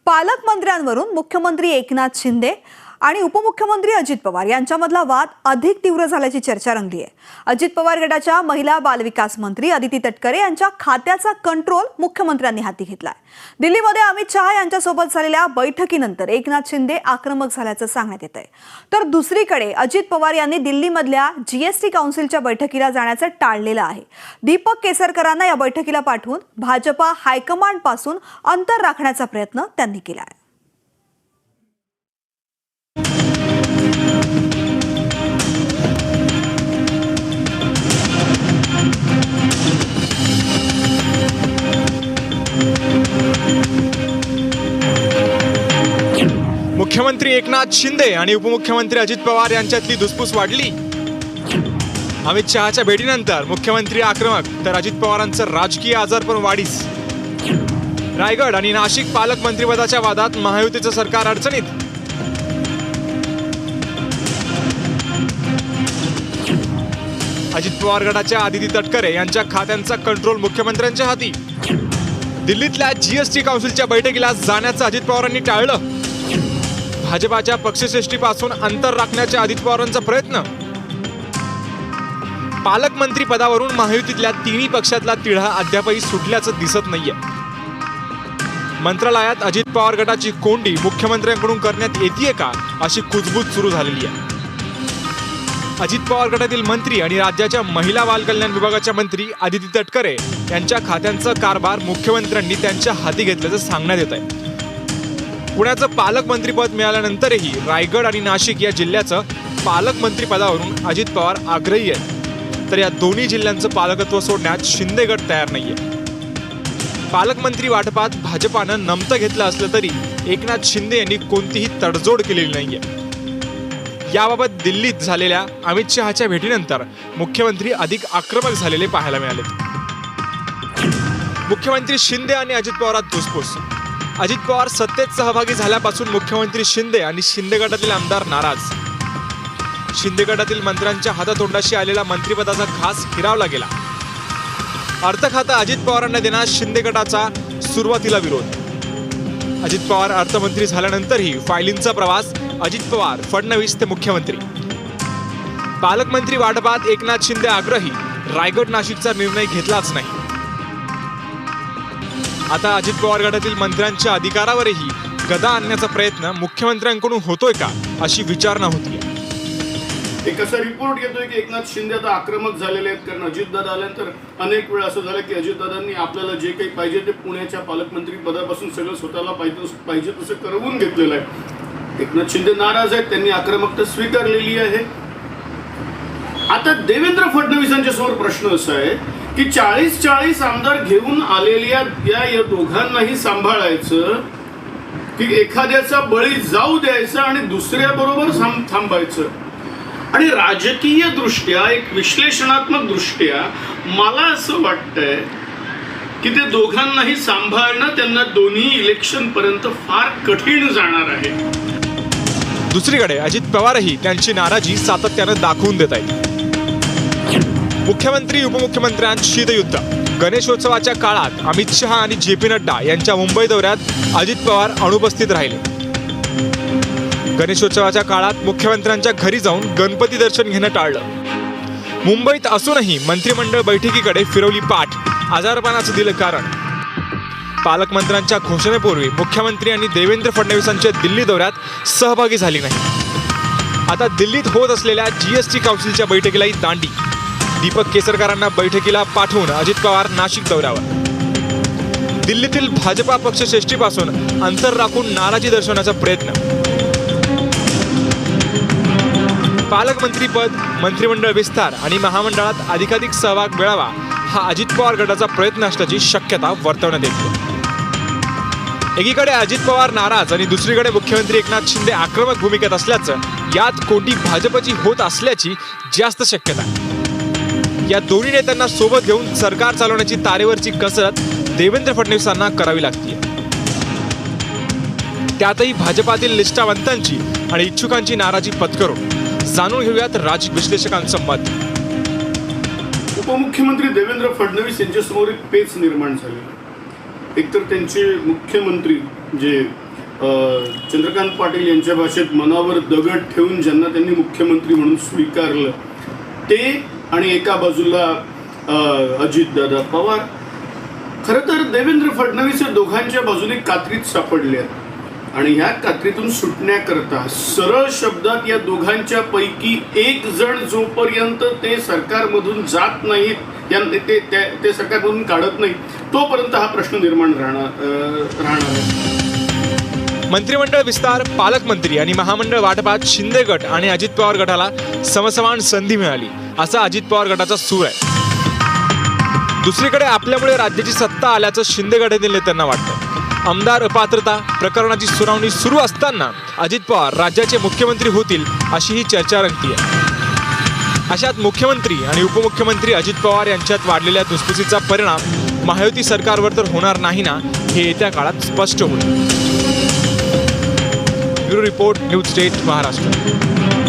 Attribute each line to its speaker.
Speaker 1: पालकमंत्र्यांवरून मुख्यमंत्री एकनाथ शिंदे आणि उपमुख्यमंत्री अजित पवार यांच्यामधला वाद अधिक तीव्र झाल्याची चर्चा रंगली आहे। अजित पवार गटाच्या महिला बालविकास मंत्री अदिती तटकरे यांच्या खात्याचा कंट्रोल मुख्यमंत्र्यांनी हाती घेतलाय। दिल्लीमध्ये अमित शहा यांच्यासोबत झालेल्या बैठकीनंतर एकनाथ शिंदे आक्रमक झाल्याचं सांगण्यात येतंय। तर दुसरीकडे अजित पवार यांनी दिल्लीमधल्या जीएसटी काउन्सिलच्या बैठकीला जाण्याचं टाळलेलं आहे। दीपक केसरकरांना या बैठकीला पाठवून भाजपा हायकमांड पासून अंतर राखण्याचा प्रयत्न त्यांनी केला आहे।
Speaker 2: मुख्यमंत्री एकनाथ शिंदे आणि उपमुख्यमंत्री अजित पवार यांच्यातली धुसफूस वाढली। अमित शहाच्या भेटीनंतर मुख्यमंत्री आक्रमक तर अजित पवारांचं राजकीय आजारपण वाढीस। रायगड आणि नाशिक पालकमंत्रीपदाच्या वादात महायुतीचं सरकार अडचणीत। अजित पवार गटाच्या अदिती तटकरे यांच्या खात्यांचा कंट्रोल मुख्यमंत्र्यांच्या हाती। दिल्लीतल्या जीएसटी काउन्सिलच्या बैठकीला जाण्याचं अजित पवारांनी टाळलं। भाजपाच्या पक्षश्रेष्ठीपासून अंतर राखण्याच्या अजित पवारांचा प्रयत्न। पालकमंत्री पदावरून महायुतीतल्या तिन्ही पक्षातला तिढा अद्यापही सुटल्याचं दिसत नाहीये। मंत्रालयात अजित पवार गटाची कोंडी मुख्यमंत्र्यांकडून करण्यात येते का अशी कुजबूज सुरू झालेली आहे। अजित पवार गटातील मंत्री आणि राज्याच्या महिला बाल कल्याण विभागाच्या मंत्री अदिती तटकरे यांच्या खात्यांचा कारभार मुख्यमंत्र्यांनी त्यांच्या हाती घेतल्याचं सांगण्यात येत आहे। पुण्याचं पालकमंत्रीपद मिळाल्यानंतरही रायगड आणि नाशिक या जिल्ह्याचं पालकमंत्री पदावरून अजित पवार आग्रही आहेत। तर या दोन्ही जिल्ह्यांचं पालकत्व सोडण्यात शिंदे गट तयार नाहीये। पालकमंत्री वाटपात भाजपानं नमतं घेतलं असलं तरी एकनाथ शिंदे यांनी कोणतीही तडजोड केलेली नाहीये। याबाबत दिल्लीत झालेल्या अमित शहाच्या भेटीनंतर मुख्यमंत्री अधिक आक्रमक झालेले पाहायला मिळाले। मुख्यमंत्री शिंदे आणि अजित पवारात धुसफूस। अजित पवार सत्तेत सहभागी झाल्यापासून मुख्यमंत्री शिंदे आणि शिंदे गटातील आमदार नाराज। शिंदे गटातील मंत्र्यांच्या हातातोंडाशी आलेला मंत्रिपदाचा घास हिरावला गेला। अर्थ खातं अजित पवारांना देण्यास शिंदे गटाचा सुरुवातीला विरोध। अजित पवार अर्थमंत्री झाल्यानंतरही फायलींचा प्रवास अजित पवार फडणवीस ते मुख्यमंत्री। पालकमंत्री वाटपात एकनाथ शिंदे आग्रही, रायगड नाशिकचा निर्णय घेतलाच नाही। आता अजित पवार गटातील मंत्र्यांच्या अधिकारावरही गदा आणण्याचा प्रयत्न मुख्यमंत्र्यांकडून होतोय का अशी विचारणा होती।
Speaker 3: एक असा रिपोर्ट येतोय की एकनाथ शिंदे आता आक्रमक झालेले आहेत, कारण अजितदादा आल्यानंतर अनेक वेळा असं झालं की अजितदादांनी आपल्याला जे काही पाहिजे ते पुण्याच्या पालकमंत्री पदापासून सगळं स्वतःला पाहिजे तसं करवून घेतलेलं आहे। एकनाथ शिंदे नाराज आहेत, त्यांनी आक्रमकता स्वीकारलेली आहे। आता देवेंद्र फडणवीसांच्या समोर प्रश्न असा आहे की 40 आमदार घेऊन आलेल्या या दोघांनाही सांभाळायचं की एखाद्याचा बळी जाऊ द्यायचा आणि दुसऱ्याबरोबर थांबायचं। आणि राजकीय दृष्ट्या, एक विश्लेषणात्मक दृष्ट्या मला असं वाटतंय की ते दोघांनाही सांभाळणं त्यांना दोन्ही इलेक्शन पर्यंत फार कठीण जाणार आहे।
Speaker 2: दुसरीकडे अजित पवारही त्यांची नाराजी सातत्यानं दाखवून देत आहेत। मुख्यमंत्री उपमुख्यमंत्र्यांत शीतयुद्ध। गणेशोत्सवाच्या काळात अमित शहा आणि JP नड्डा यांच्या मुंबई दौऱ्यात अजित पवार अनुपस्थित राहिले। गणेशोत्सवाच्या काळात मुख्यमंत्र्यांच्या घरी जाऊन गणपती दर्शन घेणं टाळलं। मुंबईत असूनही मंत्रिमंडळ बैठकीकडे फिरवली पाठ, आजारपणाचं दिलं कारण। पालकमंत्र्यांच्या घोषणेपूर्वी मुख्यमंत्री आणि देवेंद्र फडणवीसांच्या दिल्ली दौऱ्यात सहभागी झाली नाही। आता दिल्लीत होत असलेल्या जीएसटी काउन्सिलच्या बैठकीलाही दांडी। दीपक केसरकरांना बैठकीला पाठवून अजित पवार नाशिक दौऱ्यावर। दिल्लीतील भाजपा पक्षश्रेष्ठीपासून अंतर राखून नाराजी दर्शवण्याचा प्रयत्न। पालकमंत्रीपद, मंत्रिमंडळ विस्तार आणि महामंडळात अधिकाधिक सहभाग मिळावा हा अजित पवार गटाचा प्रयत्न असल्याची शक्यता वर्तवण्यात येते। एकीकडे अजित पवार नाराज आणि दुसरीकडे मुख्यमंत्री एकनाथ शिंदे आक्रमक भूमिकेत असल्याचं, यात कोंडी भाजपची होत असल्याची जास्त शक्यता आहे। या दोन्ही नेत्यांना सोबत घेऊन सरकार चालवण्याची तारेवरची कसरत देवेंद्र फडणवीसांना करावी लागते। त्यातही भाजपातील निष्ठावंतांची आणि इच्छुकांची नाराजी पत्करून जाणून घेऊयात राजकीय विश्लेषकांचं मत।
Speaker 3: उपमुख्यमंत्री देवेंद्र फडणवीस यांच्यासमोर एक पेच निर्माण झाली। एकतर त्यांचे मुख्यमंत्री जे चंद्रकांत पाटील यांच्या भाषेत मनावर दगड ठेवून ज्यांना त्यांनी मुख्यमंत्री म्हणून स्वीकारलं ते, आणि एका बाजूला अजितदादा पवार. खरं तर देवेंद्र फडणवीस या दोघांच्या बाजूने कात्रीत सापडले आहेत आणि ह्या कात्रीतून सुटण्याकरता सरळ शब्दात या दोघांच्या पैकी एक जण जोपर्यंत ते सरकारमधून जात नाहीत, ते सरकारमधून काढत नाही, तोपर्यंत हा प्रश्न निर्माण राहणार आहे.
Speaker 2: मंत्रिमंडळ विस्तार, पालकमंत्री आणि महामंडळ वाटपात शिंदे गट आणि अजित पवार गटाला समसमान संधी मिळाली असा अजित पवार गटाचा सूर आहे. दुसरीकडे आपल्यामुळे राज्याची सत्ता आल्याचं शिंदे गटातील नेत्यांना वाटतं. आमदार अपात्रता प्रकरणाची सुनावणी सुरू असताना अजित पवार राज्याचे मुख्यमंत्री होतील अशी ही चर्चा रंगतीये. अशात मुख्यमंत्री आणि उपमुख्यमंत्री अजित पवार यांच्यात वाढलेल्या धुसफुसीचा परिणाम महायुती सरकारवर तर होणार नाही ना, हे येत्या काळात स्पष्ट होईल. Bureau report, news state, Maharashtra.